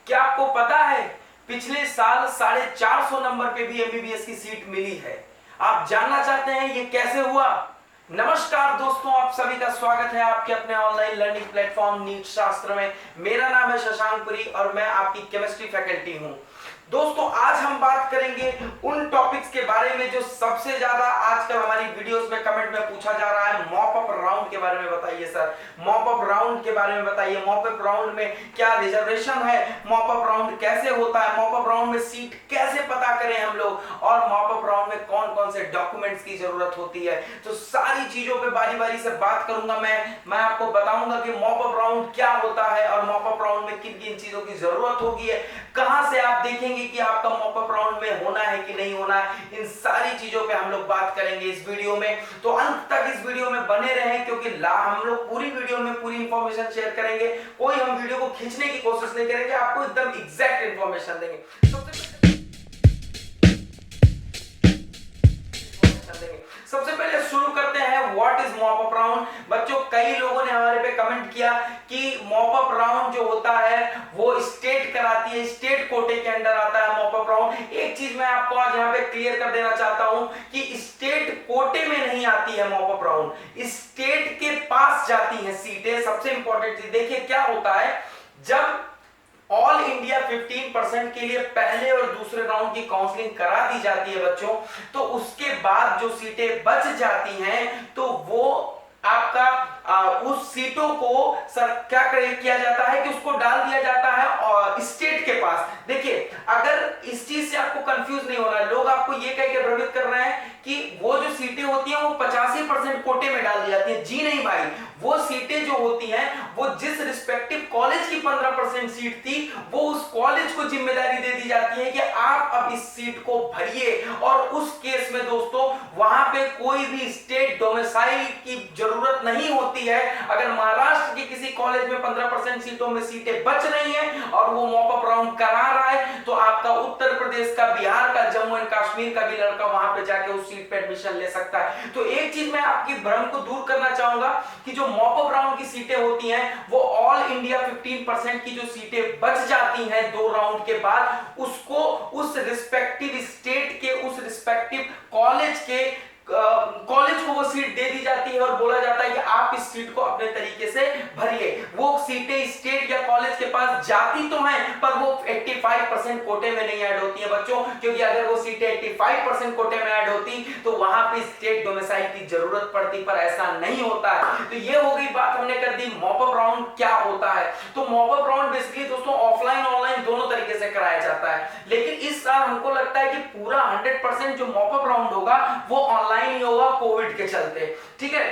क्या आपको पता है पिछले साल 450 नंबर पे भी एमबीबीएस की सीट मिली है। आप जानना चाहते हैं ये कैसे हुआ? नमस्कार दोस्तों, आप सभी का स्वागत है आपके अपने ऑनलाइन लर्निंग प्लेटफॉर्म नीट शास्त्र में। मेरा नाम है शशांक पुरी और मैं आपकी केमिस्ट्री फैकल्टी हूं। दोस्तों, आज हम बात करेंगे उन टॉपिक्स के बारे में जो सबसे ज्यादा आजकल हमारी वीडियोस में कमेंट में पूछा जा रहा है। मॉप अप राउंड के बारे में बताइए सर, मॉप अप राउंड के बारे में बताइए। मॉप अप राउंड में क्या रिजर्वेशन है, मॉप अप राउंड कैसे होता है, मॉप अप राउंड में सीट कैसे पता करें हम लोग, और मॉप अप राउंड में कौन कौन से डॉक्यूमेंट्स की जरूरत होती है। तो सारी चीजों पे बारी बारी से बात करूंगा। मैं आपको बताऊंगा कि मॉप अप राउंड क्या होता है और मॉप अप राउंड में किन किन चीजों की जरूरत होगी है, कहां से आप देखेंगे कि आपका मॉप अप राउंड में होना है कि नहीं होना है। इन सारी चीजों पे हम लोग बात करेंगे इस वीडियो में। तो अंत तक इस वीडियो में बने रहें, क्योंकि हम लोग पूरी वीडियो में पूरी इंफॉर्मेशन शेयर करेंगे। कोई हम वीडियो को खींचने की कोशिश नहीं करेंगे, आपको एकदम एग्जैक्ट इंफॉर्मेशन देंगे। सबसे पहले शुरू करते हैं what is mop up round. बच्चों, कई लोगों ने हमारे पे कमेंट किया कि मॉप अप राउंड जो होता है वो स्टेट कराती है, स्टेट कोटे के अंदर आता है मॉप अप राउंड। एक चीज मैं आपको आज यहाँ पे क्लियर कर देना चाहता हूं कि स्टेट कोटे में नहीं आती है मॉप अप राउंड, स्टेट के पास जाती है सीटें। सबसे इंपॉर्टेंट चीज देखिए क्या होता है, जब ऑल इंडिया 15% के लिए पहले और दूसरे राउंड की काउंसलिंग करा दी जाती है बच्चों, तो उसके बाद जो सीटें बच जाती हैं तो वो आपका उस सीटों को सर क्या किया जाता है कि उसको डाल दिया जाता है और स्टेट के पास। देखिए, अगर इस चीज से आपको कंफ्यूज नहीं होना है, लोग आपको ये कह के भ्रमित कर रहे हैं कि वो जो सीटें होती हैं वो 85% कोटे में डाल दी जाती है। जी नहीं भाई, वो सीटें जो होती हैं वो जिस रिस्पेक्टिव कॉलेज की 15% सीट थी वो उस कॉलेज को जिम्मेदारी दे दी जाती है कि आप अब इस सीट को भरिए। और उस केस में दोस्तों वहां पे कोई भी स्टेट डोमिसाइल की जरूरत नहीं होती है। अगर महाराष्ट्र के किसी कॉलेज में 15% सीटों में सीटें बच रही हैं और वो मॉप अप राउंड करा रहा है, तो आपका उत्तर प्रदेश का, बिहार का, जम्मू एंड कश्मीर का भी लड़का वहां पे जाके उस सीट पे एडमिशन ले सकता है। तो एक चीज मैं आपकी भ्रम को दूर करना चाहूंगा कि जो मॉप अप राउंड की सीटें होती हैं वो ऑल इंडिया 15% की जो सीटें बच जाती हैं दो राउंड के बाद, उसको उस रिस्पेक्टिव स्टेट के, उस रिस्पेक्टिव कॉलेज के कॉलेज को वो सीट दे दी जाती है और बोला जाता है कि आप इस सीट को अपने तरीके से भरिए। वो सीटें स्टेट या कॉलेज के पास जाती तो हैं पर वो 85% कोटे में नहीं ऐड होती है बच्चों, क्योंकि अगर वो सीटें 85% कोटे में ऐड होती तो वहां पे स्टेट डोमिसाइल की जरूरत पड़ती, पर ऐसा नहीं होता है। तो ये हो गई बात, हमने कर दी मॉप अप राउंड क्या होता है। तो मॉप अप राउंड बेसिकली दोस्तों ऑफलाइन ऑनलाइन दोनों तरीके से कराया जाता है, लेकिन इस साल हमको लगता है कि पूरा 100% जो मॉप अप राउंड होगा वो ऑनलाइन ही होगा कोविड के चलते। ठीक है,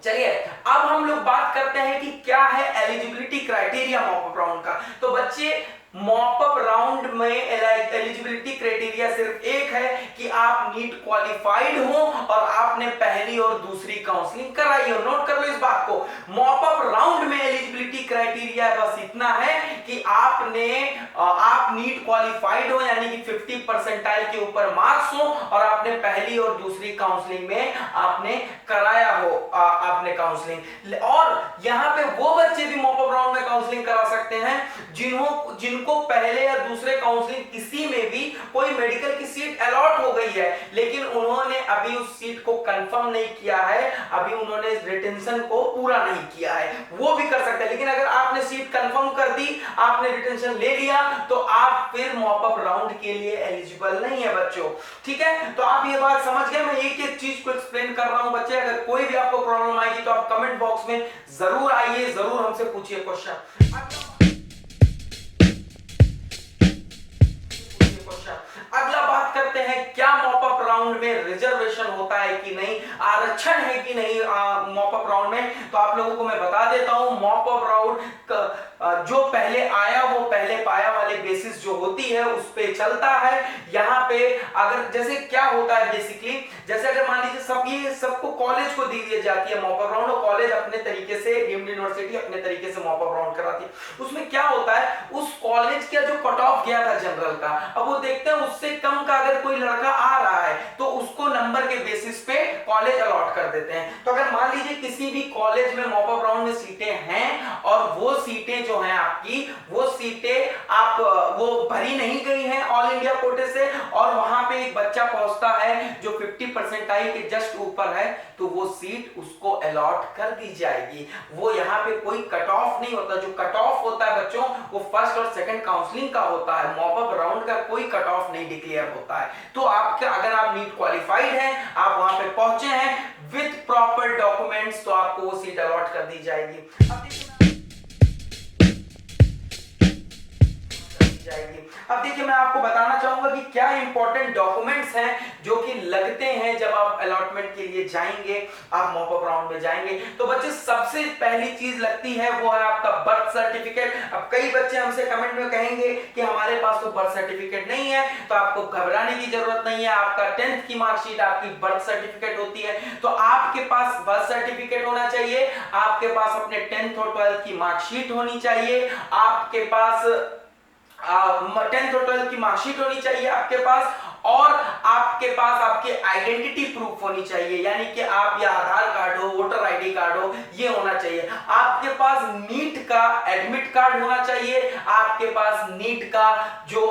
चलिए अब हम लोग बात करते हैं कि क्या है eligibility criteria mop up round का। तो बच्चे, मॉप अप राउंड में एलिजिबिलिटी क्राइटेरिया सिर्फ एक है कि आप नीट क्वालिफाइड हो और आपने पहली और दूसरी काउंसलिंग कराई हो। नोट कर लो इस बात को, मॉप अप राउंड में एलिजिबिलिटी क्राइटेरिया बस इतना है कि आप नीट क्वालिफाइड हो, यानी कि 50 परसेंटाइल के ऊपर मार्क्स हो और आपने पहली और दूसरी काउंसलिंग में आपने कराया हो आपने काउंसलिंग। और यहां पे वो बच्चे भी मॉप अप राउंड में काउंसलिंग करा सकते हैं जिनको पहले या दूसरे काउंसलिंग किसी में भी कोई मेडिकल की सीट अलॉट हो गई है, लेकिन उन्होंने अभी उस सीट को कंफर्म नहीं किया है, अभी उन्होंने रिटेंशन को पूरा नहीं किया है, वो भी कर सकते हैं। लेकिन अगर आपने सीट कंफर्म कर दी, आपने रिटेंशन ले लिया, तो आप फिर मॉप अप राउंड के लिए एलिजिबल नहीं है बच्चों। ठीक है, तो आप ये बात समझ गए। मैं एक एक चीज को एक्सप्लेन कर रहा हूं बच्चे। अगर कोई भी आपको प्रॉब्लम आएगी तो आप कमेंट बॉक्स में जरूर आइए, जरूर हमसे पूछिए क्वेश्चन। अगला बात करते हैं क्या मॉप अप राउंड में रिजर्वेशन होता है कि नहीं, आरक्षण है कि नहीं मॉप अप राउंड में। तो आप लोगों को मैं बता देता हूं, मॉप अप राउंड जो पहले आया वो पहले पाया वाले बेसिस जो होती है उस पे चलता है। यहाँ पे अगर जैसे क्या होता है बेसिकली, जैसे अगर मान लीजिए सबको कॉलेज को दी जाती है मॉप अप राउंड, और कॉलेज अपने तरीके से, डीम्ड यूनिवर्सिटी अपने तरीके से मॉप अप राउंड कराती है। उसमें क्या होता है, उस कॉलेज का जो कट ऑफ गया था जनरल का, अब वो देखते हैं उससे कम का अगर कोई लड़का आ रहा है तो उसको नंबर के बेसिस पे कॉलेज अलॉट कर देते हैं। तो अगर मान लीजिए किसी भी कॉलेज में मॉप अप राउंड में सीटें हैं और वो सीटें जो हैं आपकी, वो सीटें आप वो भरी नहीं गई हैं ऑल इंडिया कोटे से, और वहां पे एक बच्चा पहुंचता है जो 50 परसेंटाइल के जस्ट ऊपर है, तो वो सीट उसको अलॉट कर दी जाएगी। वो यहाँ पे कोई कट ऑफ नहीं होता। जो कट ऑफ होता है बच्चों वो फर्स्ट और सेकंड काउंसलिंग का होता है। मॉप अप राउंड का कोई कट ऑफ नहीं डिक्लेयर होता है। तो आपका अगर आप नीट क्वालिफाइड हैं, आप वहां पे पहुंचे हैं विद प्रॉपर डॉक्यूमेंट्स, तो आपको वो सीट अलॉट कर दी जाएगी। अब देखिए मैं आपको बताना चाहूंगा कि क्या इंपॉर्टेंट डॉक्यूमेंट्स हैं जो कि लगते हैं जब आप अलॉटमेंट के लिए जाएंगे, आप मॉप अप राउंड में जाएंगे। तो बच्चे सबसे पहली चीज लगती है वो है आपका बर्थ सर्टिफिकेट। अब कई बच्चे हमसे कमेंट में कहेंगे कि हमारे पास तो बर्थ सर्टिफिकेट नहीं है, तो आपको घबराने की जरूरत नहीं है। आपका 10th की मार्कशीट आपकी बर्थ सर्टिफिकेट होती है, तो आपके पास बर्थ सर्टिफिकेट होना चाहिए, आपके पास अपने 10th और 12th की मार्कशीट होनी चाहिए, आपके पास 10th और 12th की मार्कशीट होनी चाहिए आपके पास, और आपके पास आपके आइडेंटिटी प्रूफ होनी चाहिए, यानी कि आप या आधार कार्ड हो, वोटर आईडी कार्ड हो, ये होना चाहिए। आपके पास नीट का एडमिट कार्ड होना चाहिए, आपके पास नीट का जो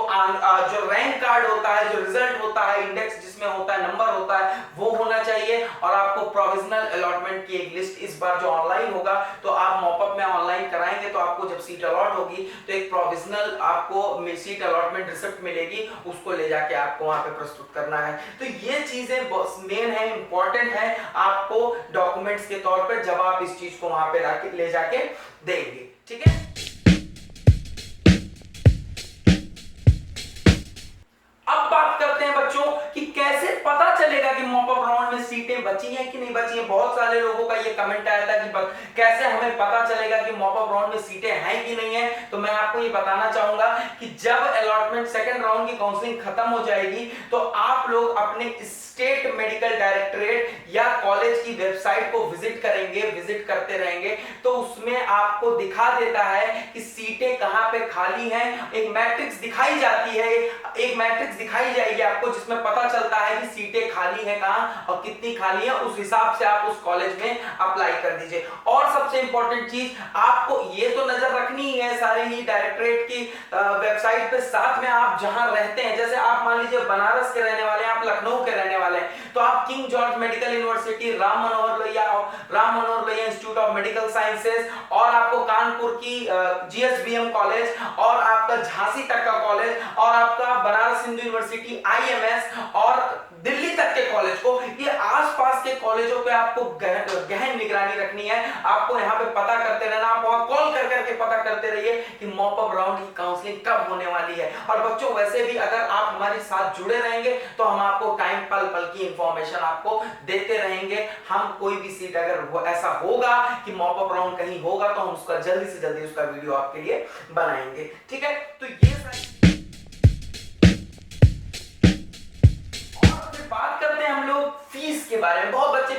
रैंक कार्ड होता है, जो रिजल्ट होता है, इंडेक्स जिसमें होता है, नंबर होता है, वो होना चाहिए। और आपको प्रोविजनल अलॉटमेंट की एक लिस्ट इस बार जो ऑनलाइन होगा, तो आप मॉपअप में ऑनलाइन कराएंगे तो आपको जब सीट अलॉट होगी तो एक प्रोविजनल आपको सीट अलॉटमेंट रिसिप्ट मिलेगी, उसको ले जाके आपको वहां पे प्रस्तुत करना है। तो ये चीजें मेन है, इंपॉर्टेंट है आपको डॉक्यूमेंट्स के तौर पे जब आप इस चीज को वहां पे ले जाके देंगे। ठीक है, अब बात करते हैं बच्चों कि कैसे पता चलेगा कि मॉप अप राउंड में सीटें बची हैं कि नहीं बची हैं। बहुत सारे लोगों का ये कमेंट आया था कि कैसे हमें पता चलेगा कि मॉप अप राउंड में सीटें हैं कि नहीं है। तो मैं आपको ये बताना चाहूंगा कि जब अलॉटमेंट सेकंड राउंड की काउंसलिंग खत्म हो जाएगी तो आप लोग अपने स्टेट मेडिकल डायरेक्टरेट या कॉलेज की वेबसाइट को विजिट करेंगे, विजिट करते रहेंगे, तो उसमें आपको दिखा देता है कि सीटें कहां पे खाली हैं। एक मैट्रिक्स दिखाई जाती है, एक मैट्रिक्स दिखाई जाएगी आपको जिसमें पता चलता है कि सीटें खाली हैं कहां और कितनी खाली हैं। उस हिसाब से आप उस कॉलेज में अप्लाई कर दीजिए। और सबसे इंपॉर्टेंट चीज आपको ये तो नजर रखनी है सारे ही डायरेक्टरेट की वेबसाइट पे, साथ में आप जहां रहते हैं, जैसे आप मान लीजिए बनारस के रहने वाले हैं, आप लखनऊ के रहने वाले हैं, तो आप king George medical university, Ram Manohar Lohia institute of medical sciences, और आपको कानपुर की जीएसबीएम कॉलेज, और आपका झांसी तक का कॉलेज, और आपका बनारस हिंदू यूनिवर्सिटी आईएमएस, और दिल्ली तक के कॉलेज को, ये आसपास के कॉलेजों पे आपको गहन निगरानी रखनी है। आपको यहाँ पे पता करते रहना, आप वहां कॉल कर करके पता करते रहिए कि मॉप अप राउंड की काउंसलिंग कब होने वाली है। और बच्चों वैसे भी अगर आप हमारे साथ जुड़े रहेंगे तो हम आपको टाइम पल पल की इंफॉर्मेशन आपको देते रहेंगे। हम कोई भी सीट अगर ऐसा होगा कि मॉप अप राउंड कहीं होगा तो हम उसका जल्दी से जल्दी उसका वीडियो आपके लिए बनाएंगे। ठीक है, तो ये बात करते हैं हम लोग फीस के बारे में। बहुत बच्चे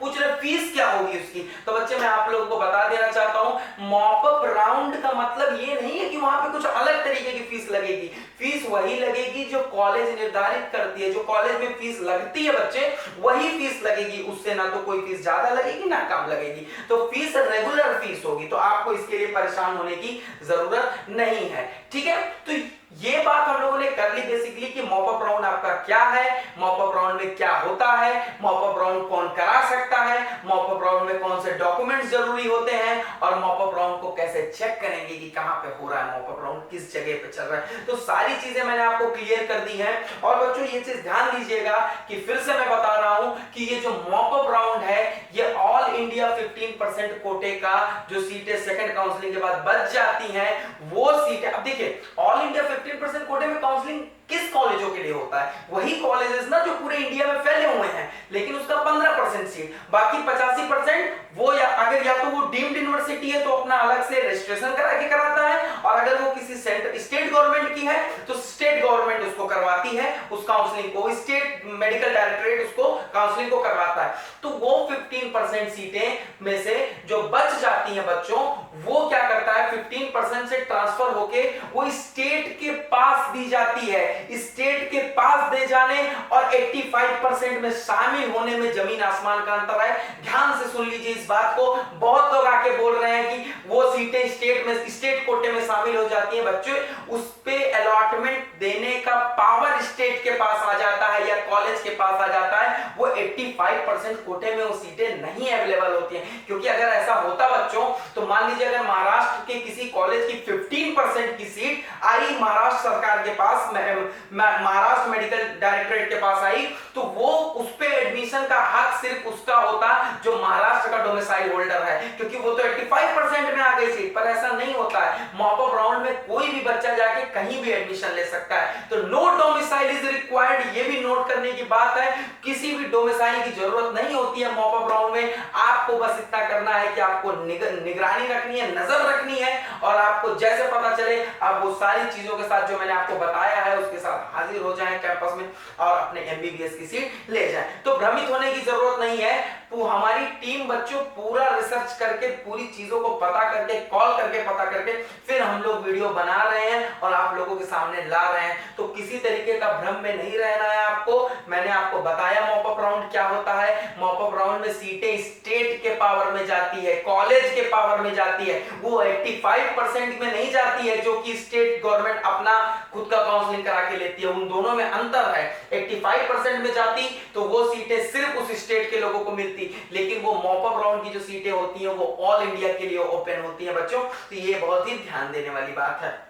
पूछ रहे फीस क्या होगी उसकी। तो बच्चे मैं आप लोगों को बता देना चाहता हूं, मॉप अप राउंड का मतलब ये नहीं है कि वहां पे कुछ अलग तरीके की फीस लगेगी। फीस वही लगेगी जो कॉलेज निर्धारित करती है। जो कॉलेज में फीस लगती है बच्चे, वही फीस लगेगी, उससे ना तो कोई फीस ज्यादा लगेगी ना कम लगेगी। तो फीस रेगुलर फीस होगी, तो आपको इसके लिए परेशान होने की जरूरत नहीं है। ठीक है, तो ये बात हम लोगों ने कर ली बेसिकली कि मॉप अप राउंड आपका क्या है, मॉप अप राउंड में क्या होता है, मॉप अप राउंड कौन करा सकता है, मॉप अप राउंड में कौन से डॉक्यूमेंट्स जरूरी होते हैं, और मॉप अप राउंड को कैसे चेक करेंगे कि कहां पे हो रहा है मॉप अप राउंड, किस जगह पे चल रहा है। तो सारी चीजें मैंने आपको क्लियर कर दी हैं। और बच्चों ये चीज ध्यान दीजिएगा कि फिर से मैं बता रहा हूं कि ये जो मॉप अप राउंड है ये ऑल इंडिया 15% कोटे का जो सीटें सेकंड काउंसलिंग के बाद बच जाती हैं वो सीटें। अब देखिए ऑल इंडिया 15% कोटे में काउंसलिंग किस कॉलेजों के लिए होता है, वही कॉलेजेस ना जो पूरे इंडिया में फैले हुए हैं, लेकिन उसका 15% सीट, बाकी 85% वो या तो वो डीम्ड यूनिवर्सिटी है तो अपना अलग से रजिस्ट्रेशन करा के कराता है, और अगर वो किसी स्टेट गवर्नमेंट की है तो स्टेट गवर्नमेंट उसको करवाती है उस काउंसलिंग को, स्टेट मेडिकल डायरेक्टरेट उसको काउंसलिंग को करवाता है। तो वो 15% सीटें में से जो बच जाती हैं बच्चों, वो क्या करता है 15% से ट्रांसफर होके वो स्टेट के पास दी जाती है। स्टेट के पास दे जाने और 85% में शामिल होने में जमीन आसमान का अंतर है। ध्यान से सुन लीजिए इस बात को। बहुत लोग आके बोल रहे हैं कि वो सीटें स्टेट कोटे में शामिल हो जाती हैं बच्चों, उस पे अलॉटमेंट देने का पावर स्टेट के पास आ जाता है या कॉलेज के पास आ जाता है। वो 85% कोटे में वो सीटें नहीं अवेलेबल होती हैं, क्योंकि अगर ऐसा होता बच्चों तो मान लीजिए अगर महाराष्ट्र के किसी कॉलेज की 15% की सीट आई महाराष्ट्र सरकार के पास, महाराष्ट्र मेडिकल डायरेक्टरेट के पास आई, तो वो उस पे एडमिशन का हक सिर्फ उसका होता जो महाराष्ट्र का डोमिसाइल होल्डर है, क्योंकि वो तो 85% में आ गई सीट। पर ऐसा नहीं होता है, मॉप अप राउंड में कोई भी बच्चा जाके कहीं भी एडमिशन ले सकता है। तो नो डोमिसाइल इज रिक्वायर्ड, ये भी नोट करने की बात है। किसी भी डोमिसाइल की जरूरत नहीं होती है मॉप अप राउंड में। आपको बस इतना करना है कि आपको निगरानी रखनी है, नजर रखनी है, और आपको जैसे पता चले आप वो सारी चीजों के साथ जो मैंने आपको बताया है उसके साथ हाजिर हो जाएं कैंपस में और अपने एमबीबीएस की सीट ले जाएं। तो भ्रमित होने की जरूरत नहीं है। तो हमारी टीम बच्चों पूरा रिसर्च करके, पूरी चीजों को पता करके, कॉल करके पता करके फिर हम लोग वीडियो बना रहे हैं और आप लोगों के सामने ला रहे हैं। तो किसी तरीके का भ्रम में नहीं रहना है आपको। मैंने आपको बताया मॉप अप राउंड क्या होता है। मॉप अप राउंड में सीटें स्टेट के पावर में जाती है, कॉलेज के पावर में जाती है। वो 85% में नहीं जाती है जो कि स्टेट गवर्नमेंट अपना खुद का काउंसलिंग करा के लेती है। उन दोनों में अंतर है। 85% में जाती तो वो सीटें सिर्फ उस स्टेट के लोगों को मिलती, लेकिन वो मॉप अप राउंड की जो सीटें होती हैं वो ऑल इंडिया के लिए ओपन होती हैं बच्चों। तो ये बहुत ही ध्यान देने वाली बात है।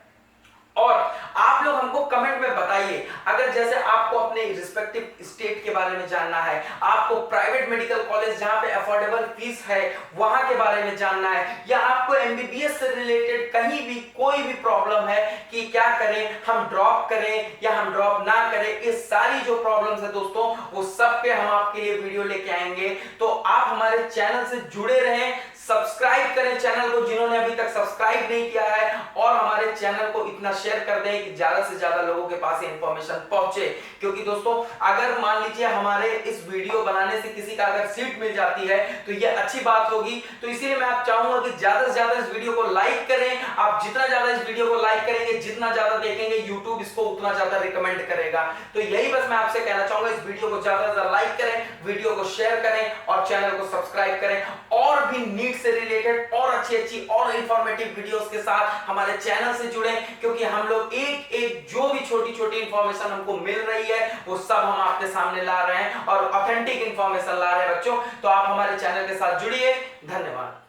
और आप लोग हमको कमेंट में बताइए, अगर जैसे आपको अपने रिस्पेक्टिव स्टेट के बारे में जानना है, आपको प्राइवेट मेडिकल कॉलेज जहां पे अफोर्डेबल फीस है वहां के बारे में जानना है, या आपको एमबीबीएस से रिलेटेड कहीं भी कोई भी प्रॉब्लम है कि क्या करें, हम ड्रॉप करें या हम ड्रॉप ना करें, ये सारी जो प्रॉब्लम्स है दोस्तों वो सब पे हम आपके लिए वीडियो लेके आएंगे। तो आप हमारे चैनल से जुड़े रहें, सब्सक्राइब करें चैनल को जिन्होंने अभी तक सब्सक्राइब नहीं किया है, और हमारे चैनल को इतना शेयर कर दें कि ज्यादा से ज्यादा लोगों के पास इंफॉर्मेशन पहुंचे। क्योंकि दोस्तों अगर मान लीजिए हमारे इस वीडियो बनाने से किसी का अगर सीट मिल जाती है तो ये अच्छी बात होगी। तो इसीलिए मैं आप चाहूंगा कि ज्यादा से ज्यादा इस वीडियो को लाइक करें। आप जितना ज्यादा इस वीडियो को लाइक करेंगे, जितना ज्यादा देखेंगे, यूट्यूब इसको उतना ज्यादा रिकमेंड करेगा। तो यही बस मैं आपसे कहना चाहूंगा, इस वीडियो को ज्यादा से ज्यादा लाइक करें, वीडियो को शेयर करें और चैनल को सब्सक्राइब करें। और भी नीट से रिलेटेड और अच्छी और इंफॉर्मेटिव वीडियोस के साथ हमारे चैनल से जुड़े, क्योंकि हम लोग एक एक जो भी छोटी इंफॉर्मेशन हमको मिल रही है वो सब हम आपके सामने ला रहे हैं और ऑथेंटिक इंफॉर्मेशन ला रहे हैं बच्चों। तो आप हमारे चैनल के साथ जुड़िए। धन्यवाद।